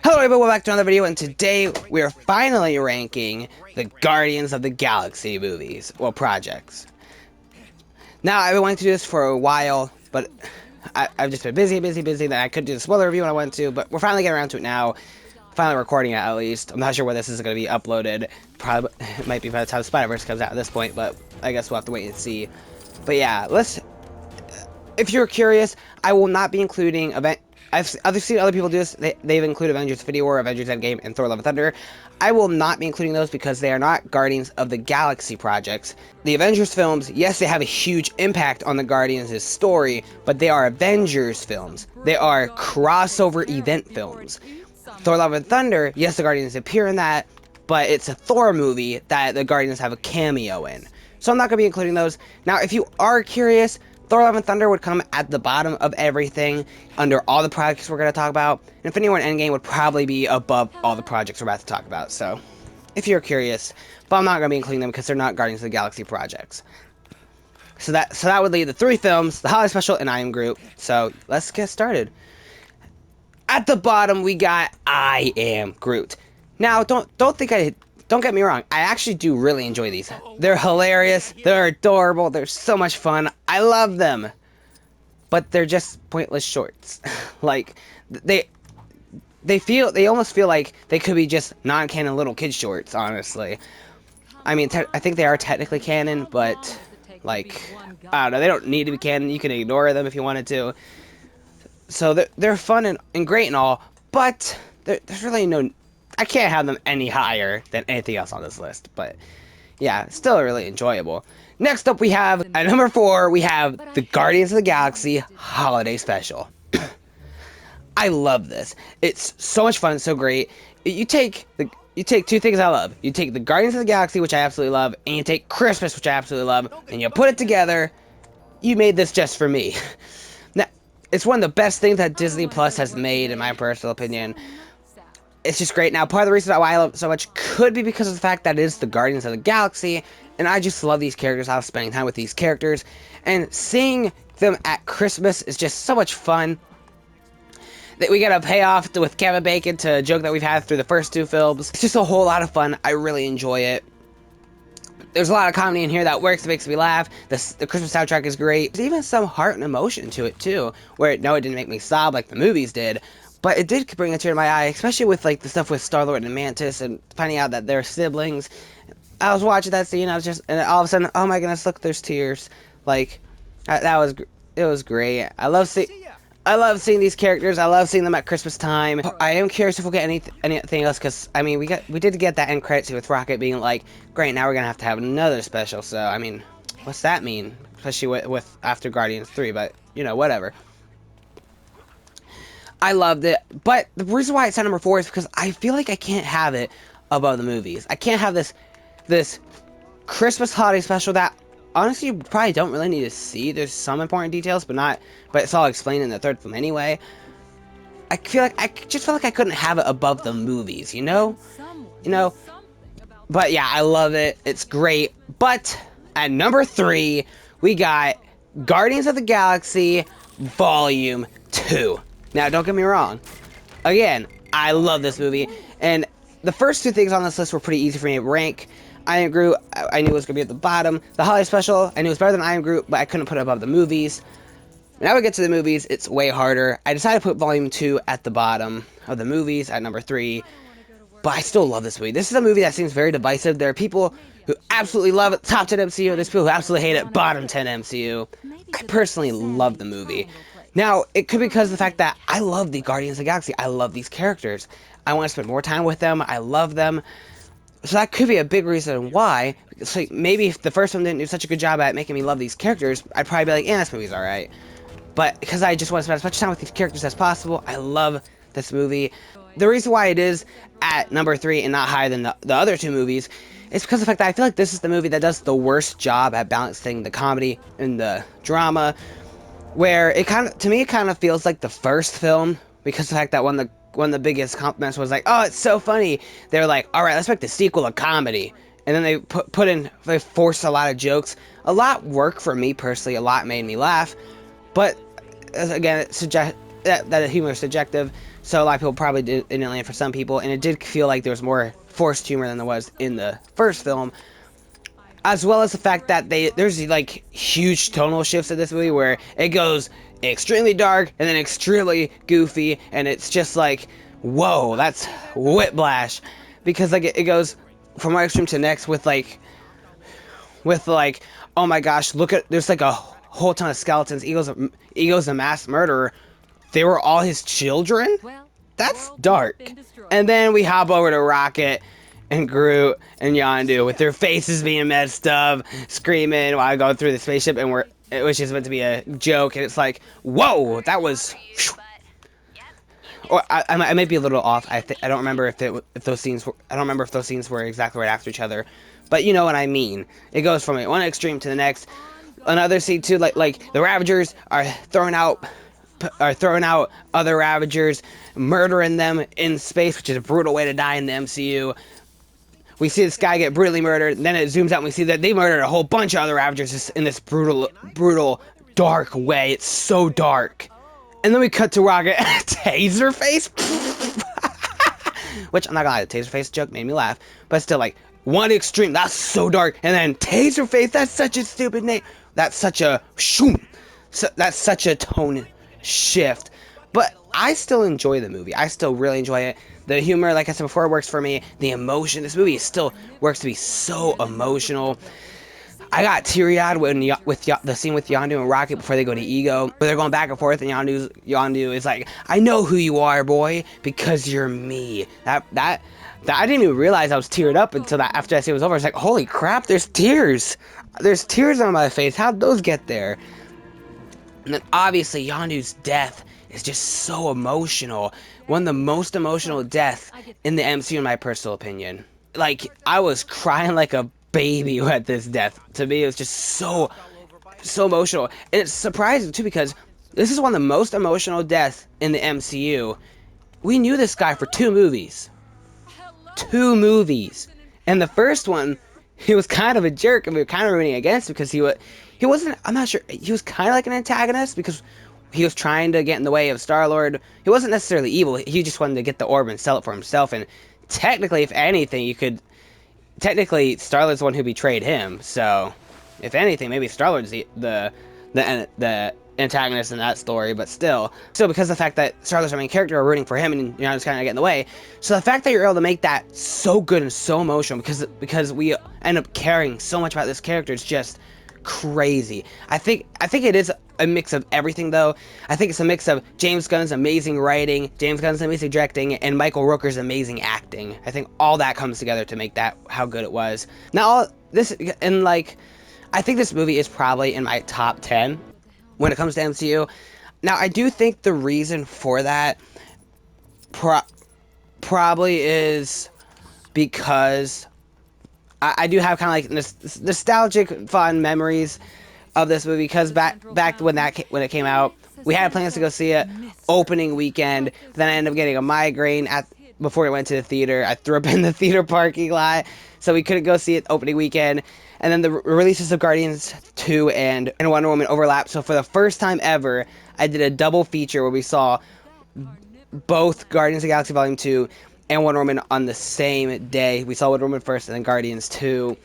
Hello everyone, welcome back to another video, and today we are finally ranking the Guardians of the Galaxy movies, well, projects. Now, I've been wanting to do this for a while, but I've just been busy, that I could do the spoiler review when I wanted to, but we're finally getting around to it now. Finally recording it, at least. I'm not sure where this is going to be uploaded. Probably, it might be by the time Spider-Verse comes out at this point, but I guess we'll have to wait and see. But yeah, if you're curious, I will not be including I've seen other people do this. They've included Avengers Infinity War, Avengers Endgame, and Thor Love and Thunder. I will not be including those because they are not Guardians of the Galaxy projects. The Avengers films, yes, they have a huge impact on the Guardians' story, but they are Avengers films. They are crossover event films. Thor Love and Thunder, yes, the Guardians appear in that, but it's a Thor movie that the Guardians have a cameo in. So I'm not going to be including those. Now, if you are curious, Thor Love and Thunder would come at the bottom of everything under all the projects we're going to talk about. Infinity War and Endgame would probably be above all the projects we're about to talk about. So, if you're curious, but I'm not going to be including them because they're not Guardians of the Galaxy projects. So that would leave the three films, the holiday special, and Am Groot. So let's get started. At the bottom, we got I Am Groot. Now, don't get me wrong, I actually do really enjoy these. They're hilarious, they're adorable, they're so much fun, I love them. But they're just pointless shorts. Like, they almost feel like they could be just non-canon little kid shorts, honestly. I mean, I think they are technically canon, but, like, I don't know, they don't need to be canon, you can ignore them if you wanted to. So they're fun and great and all, but there's really no... I can't have them any higher than anything else on this list, but yeah, still really enjoyable. Next up we have, at number 4, we have the Guardians of the Galaxy Holiday Special. I love this. It's so much fun, so great. You take two things I love. You take the Guardians of the Galaxy, which I absolutely love, and you take Christmas, which I absolutely love, and you put it together. You made this just for me. Now, it's one of the best things that Disney Plus has made, in my personal opinion. It's just great. Now, part of the reason why I love it so much could be because of the fact that it is the Guardians of the Galaxy, and I just love these characters. I love spending time with these characters, and seeing them at Christmas is just so much fun. That we get a payoff with Kevin Bacon to a joke that we've had through the first two films. It's just a whole lot of fun. I really enjoy it. There's a lot of comedy in here that works, it makes me laugh. The Christmas soundtrack is great. There's even some heart and emotion to it, too, where, no, it didn't make me sob like the movies did, but it did bring a tear to my eye, especially with, like, the stuff with Star-Lord and Mantis and finding out that they're siblings. I was watching that scene, and all of a sudden, oh my goodness, look, there's tears. Like, it was great. I love seeing these characters. I love seeing them at Christmas time. I am curious if we'll get anything else, because, I mean, we did get that end credit scene with Rocket being like, great, now we're gonna have to have another special, so, I mean, what's that mean? Especially with after Guardians 3, but, you know, whatever. I loved it, but the reason why it's at number 4 is because I feel like I can't have it above the movies. I can't have this Christmas holiday special that, honestly, you probably don't really need to see. There's some important details, but it's all explained in the third film anyway. I just feel like I couldn't have it above the movies, you know? But yeah, I love it. It's great. But at number 3, we got Guardians of the Galaxy Volume 2. Now, don't get me wrong. Again, I love this movie, and the first two things on this list were pretty easy for me to rank. I Am Groot, I knew it was going to be at the bottom. The Holiday Special, I knew it was better than I Am Groot, but I couldn't put it above the movies. Now we get to the movies, it's way harder. I decided to put Volume 2 at the bottom of the movies, at number 3, but I still love this movie. This is a movie that seems very divisive. There are people who absolutely love it, top 10 MCU, there's people who absolutely hate it, bottom 10 MCU. I personally love the movie. Now, it could be because of the fact that I love the Guardians of the Galaxy. I love these characters. I want to spend more time with them. I love them. So that could be a big reason why. So maybe if the first one didn't do such a good job at making me love these characters, I'd probably be like, yeah, this movie's alright. But because I just want to spend as much time with these characters as possible, I love this movie. The reason why it is at number 3 and not higher than the other two movies is because of the fact that I feel like this is the movie that does the worst job at balancing the comedy and the drama. Where to me, it kind of feels like the first film, because of the fact that one of the biggest compliments was like, oh, it's so funny. They were like, all right, let's make the sequel a comedy. And then they forced a lot of jokes. A lot worked for me personally. A lot made me laugh. But again, that humor is subjective. so a lot of people probably didn't land for some people, and it did feel like there was more forced humor than there was in the first film, as well as the fact that there's like huge tonal shifts in this movie where it goes extremely dark and then extremely goofy, and it's just like, whoa, that's whiplash, because like it goes from one extreme to the next with like, oh my gosh, look at, there's like a whole ton of skeletons. Ego's a mass murderer. They were all his children? That's dark. And then we hop over to Rocket and Groot and Yondu with their faces being messed up, screaming while I go through the spaceship, and which is meant to be a joke, and it's like, whoa, that was. Or I might be a little off. I don't remember if those scenes were. I don't remember if those scenes were exactly right after each other, but you know what I mean. It goes from one extreme to the next. Another scene too, like the Ravagers are throwing out other Ravagers, murdering them in space, which is a brutal way to die in the MCU. We see this guy get brutally murdered, and then it zooms out and we see that they murdered a whole bunch of other Ravagers in this brutal, dark way. It's so dark. And then we cut to Rocket, Taserface, which I'm not gonna lie, the Taserface joke made me laugh, but still, like, one extreme, that's so dark, and then Taserface, that's such a stupid name. That's such a that's such a tone shift. But I still enjoy the movie. I still really enjoy it. The humor, like I said before, works for me. The emotion, this movie still works to be so emotional. I got teary-eyed with the scene with Yondu and Rocket before they go to Ego, where they're going back and forth, and Yondu is like, "I know who you are, boy, because you're me." That I didn't even realize I was teared up until after that scene was over. I was like, "Holy crap! There's tears! There's tears on my face. How'd those get there?" And then obviously Yondu's death is just so emotional. One of the most emotional deaths in the MCU, in my personal opinion. Like, I was crying like a baby at this death. To me, it was just so emotional. And it's surprising too, because this is one of the most emotional deaths in the MCU. We knew this guy for 2 movies. 2 movies. And the first one, he was kind of a jerk, and we were kind of rooting against him because he wasn't, I'm not sure, he was kind of like an antagonist because he was trying to get in the way of Star-Lord. He wasn't necessarily evil, he just wanted to get the orb and sell it for himself, and technically, if anything, technically, Star-Lord's the one who betrayed him, so if anything, maybe Star-Lord's the antagonist in that story, but still because of the fact that Star-Lord's our main character, we're rooting for him, and just kind of get in the way. So the fact that you're able to make that so good and so emotional, because we end up caring so much about this character, is just crazy. I think it is a mix of everything, though. I think it's a mix of James Gunn's amazing writing, James Gunn's amazing directing, and Michael Rooker's amazing acting. I think all that comes together to make that how good it was. Now, I think this movie is probably in my top 10 when it comes to MCU. Now, I do think the reason for that probably is because I do have kind of like nostalgic, fun memories of this movie, because back when it came out, we had plans to go see it opening weekend. Then I ended up getting a migraine before I went to the theater. I threw up in the theater parking lot, so we couldn't go see it opening weekend. And then the releases of Guardians 2 and Wonder Woman overlapped. So for the first time ever, I did a double feature where we saw both Guardians of the Galaxy Volume 2 and Wonder Woman on the same day. We saw Wonder Woman first and then Guardians 2.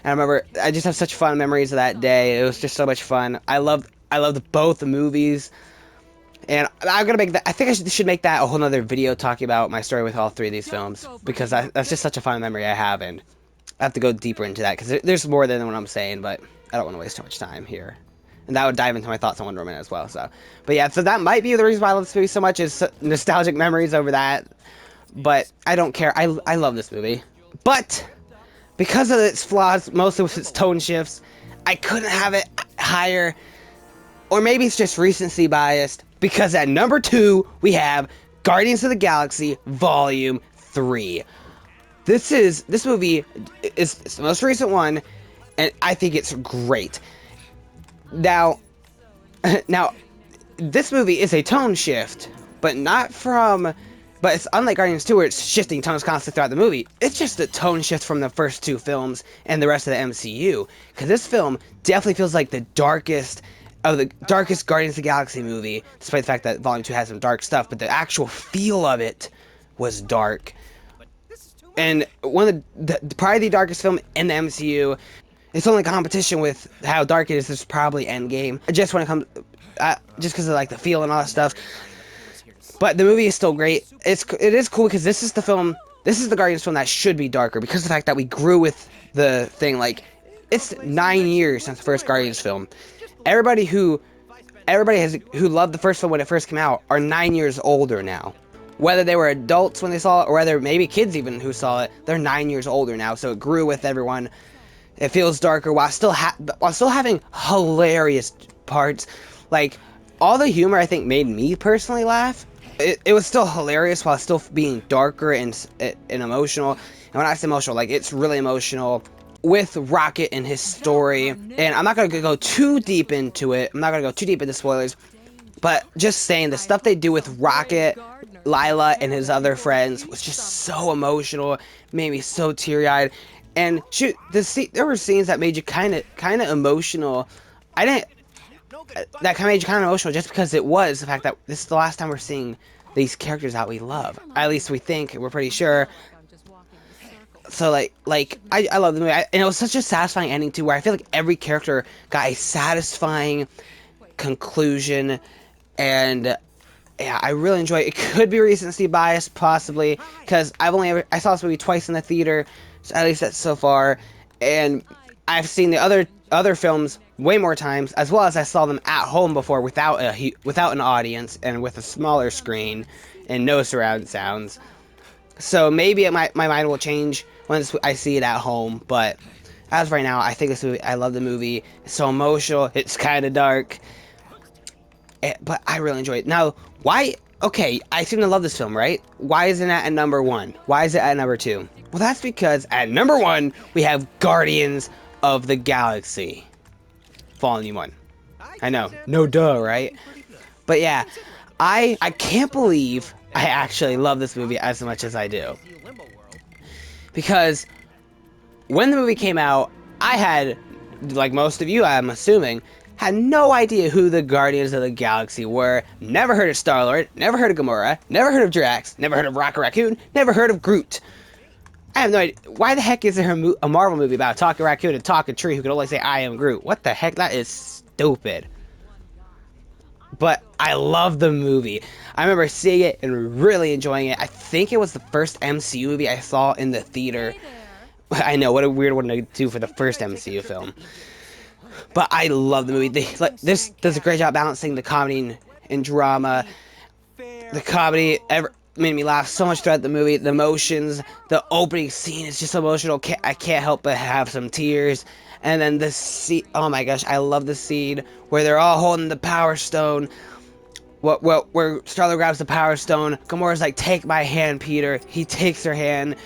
And I remember, I just have such fun memories of that day. It was just so much fun. I loved both the movies. And I'm gonna make that. I think I should make that a whole nother video talking about my story with all 3 of these films, because that's just such a fun memory I have, and I have to go deeper into that because there's more than what I'm saying, but I don't want to waste too much time here. And that would dive into my thoughts on Wonder Woman as well. So, but yeah, so that might be the reason why I love this movie so much, is nostalgic memories over that. But I don't care. I love this movie, but because of its flaws, mostly with its tone shifts, I couldn't have it higher. Or maybe it's just recency biased, because at number 2, we have Guardians of the Galaxy Volume 3. This movie is the most recent one, and I think it's great. Now, this movie is a tone shift, but it's unlike Guardians 2, where it's shifting tones constantly throughout the movie. It's just a tone shift from the first 2 films and the rest of the MCU, because this film definitely feels like the darkest of the darkest Guardians of the Galaxy movie, despite the fact that Volume 2 has some dark stuff, but the actual feel of it was dark. And one of probably the darkest film in the MCU. It's only competition with how dark it is probably Endgame. Just when it comes, just because of like the feel and all that stuff. But the movie is still great. It is cool because this is the film. This is the Guardians film that should be darker because of the fact that we grew with the thing. Like, it's 9 years since the first Guardians film. Everybody who loved the first film when it first came out are 9 years older now. Whether they were adults when they saw it, or whether maybe kids even who saw it, they're 9 years older now. So it grew with everyone. It feels darker while still having hilarious parts. Like, all the humor I think made me personally laugh. It was still hilarious while still being darker and emotional. And when I say emotional, like, it's really emotional with Rocket and his story. And I'm not going to go too deep into it. I'm not going to go too deep into spoilers. But just saying, the stuff they do with Rocket, Lila, and his other friends was just so emotional. Made me so teary-eyed. And shoot, there were scenes that made you kind of emotional. That kind of made you kind of emotional just because it was the fact that this is the last time we're seeing these characters that we love. At least we think, we're pretty sure. So I love the movie, and it was such a satisfying ending too, where I feel like every character got a satisfying conclusion, and yeah, I really enjoy it. It could be recency bias, possibly, because I saw this movie twice in the theater, so at least that's so far, and I've seen the other films way more times, as well as I saw them at home before without an audience and with a smaller screen and no surround sounds. So maybe my mind will change once I see it at home, but as of right now, I think this movie, I love the movie. It's so emotional. It's kind of dark, but I really enjoy it. Now, why? Okay, I seem to love this film, right? Why isn't it at number 1? Why is it at number 2? Well, that's because at number 1 we have Guardians of the Galaxy Volume 1. I know, no duh, right? But yeah, I can't believe I actually love this movie as much as I do. Because when the movie came out, I had, like most of you, I'm assuming, had no idea who the Guardians of the Galaxy were. Never heard of Star-Lord, never heard of Gamora, never heard of Drax, never heard of Rocket Raccoon, never heard of Groot. I have no idea. Why the heck is there a Marvel movie about a talking raccoon and a talking tree who can only say, I am Groot? What the heck? That is stupid. But I love the movie. I remember seeing it and really enjoying it. I think it was the first MCU movie I saw in the theater. I know, what a weird one to do for the first MCU film. But I love the movie. This does a great job balancing the comedy and drama. The comedy made me laugh so much throughout the movie. The emotions, the opening scene is just emotional. I can't help but have some tears. And then the scene, oh my gosh, I love the scene where they're all holding the Power Stone. Where Star-Lord grabs the Power Stone, Gamora's like, take my hand, Peter. He takes her hand,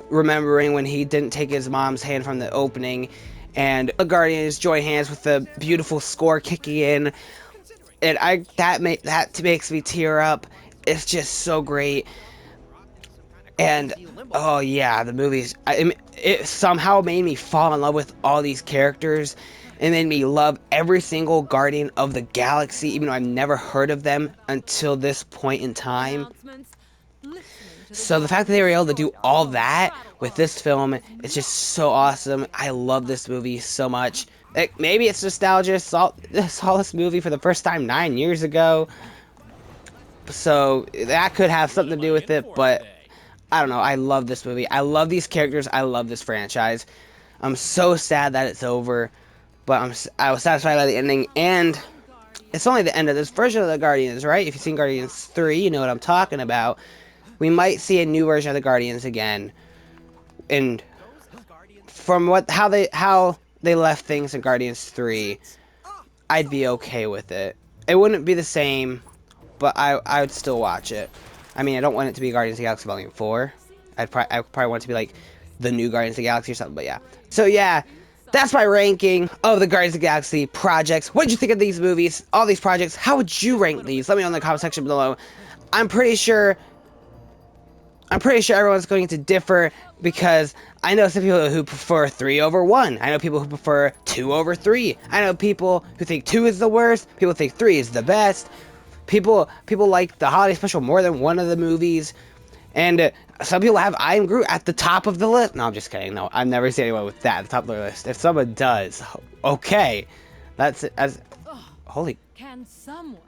remembering when he didn't take his mom's hand from the opening. And the Guardians join hands with the beautiful score kicking in. And that makes me tear up. It's just so great. And oh yeah, the movies, it somehow made me fall in love with all these characters. It made me love every single Guardian of the Galaxy, even though I've never heard of them until this point in time. So the fact that they were able to do all that with this film is just so awesome. I love this movie so much. Maybe it's nostalgia. Saw this movie for the first time 9 years ago, so that could have something to do with it, but I don't know. I love this movie. I love these characters. I love this franchise. I'm so sad that it's over, but I was satisfied by the ending, and it's only the end of this version of the Guardians, right? If you've seen Guardians 3, you know what I'm talking about. We might see a new version of the Guardians again, and from how they left things in Guardians 3, I'd be okay with it. It wouldn't be the same, but I would still watch it. I mean, I don't want it to be Guardians of the Galaxy Volume 4. I probably want it to be like the new Guardians of the Galaxy or something, but yeah. So yeah, that's my ranking of the Guardians of the Galaxy projects. What did you think of these movies, all these projects? How would you rank these? Let me know in the comment section below. I'm pretty sure I'm pretty sure everyone's going to differ because I know some people who prefer 3 over 1. I know people who prefer 2 over 3. I know people who think 2 is the worst. People think 3 is the best. People like the holiday special more than one of the movies. And some people have Am Groot at the top of the list. No, I'm just kidding. No, I've never seen anyone with that at the top of the list. If someone does, okay. That's as holy.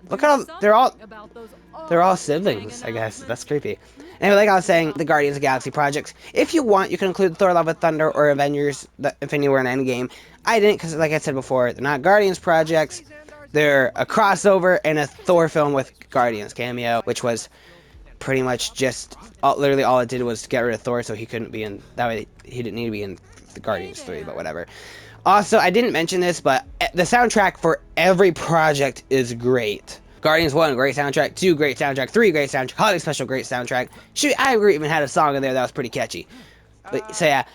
Look how they're all siblings, I guess. That's creepy. Anyway, like I was saying, the Guardians of the Galaxy projects. If you want, you can include Thor Love and Thunder or Avengers Infinity War and Endgame. I didn't because, like I said before, they're not Guardians projects. They're a crossover and a Thor film with Guardians cameo, which was pretty much just literally all it did was get rid of Thor so he couldn't be in, that way he didn't need to be in the Guardians 3, but whatever. Also, I didn't mention this, but the soundtrack for every project is great. Guardians 1, great soundtrack. 2, great soundtrack. 3, great soundtrack. Holiday Special, great soundtrack. Shoot, I even had a song in there that was pretty catchy. But, so yeah,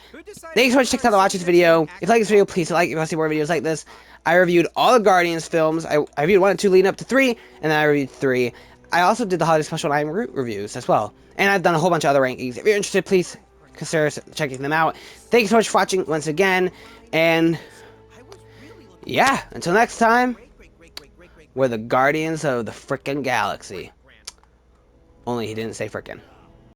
thanks so much for watching this video. If you like this video, please like it. If you want to see more videos like this, I reviewed all the Guardians films. I reviewed 1 and 2 leading up to 3, and then I reviewed 3. I also did the Holiday Special and Am Groot reviews as well. And I've done a whole bunch of other rankings. If you're interested, please consider checking them out. Thank you so much for watching once again. And yeah, until next time, we're the Guardians of the frickin' Galaxy. Only he didn't say frickin'.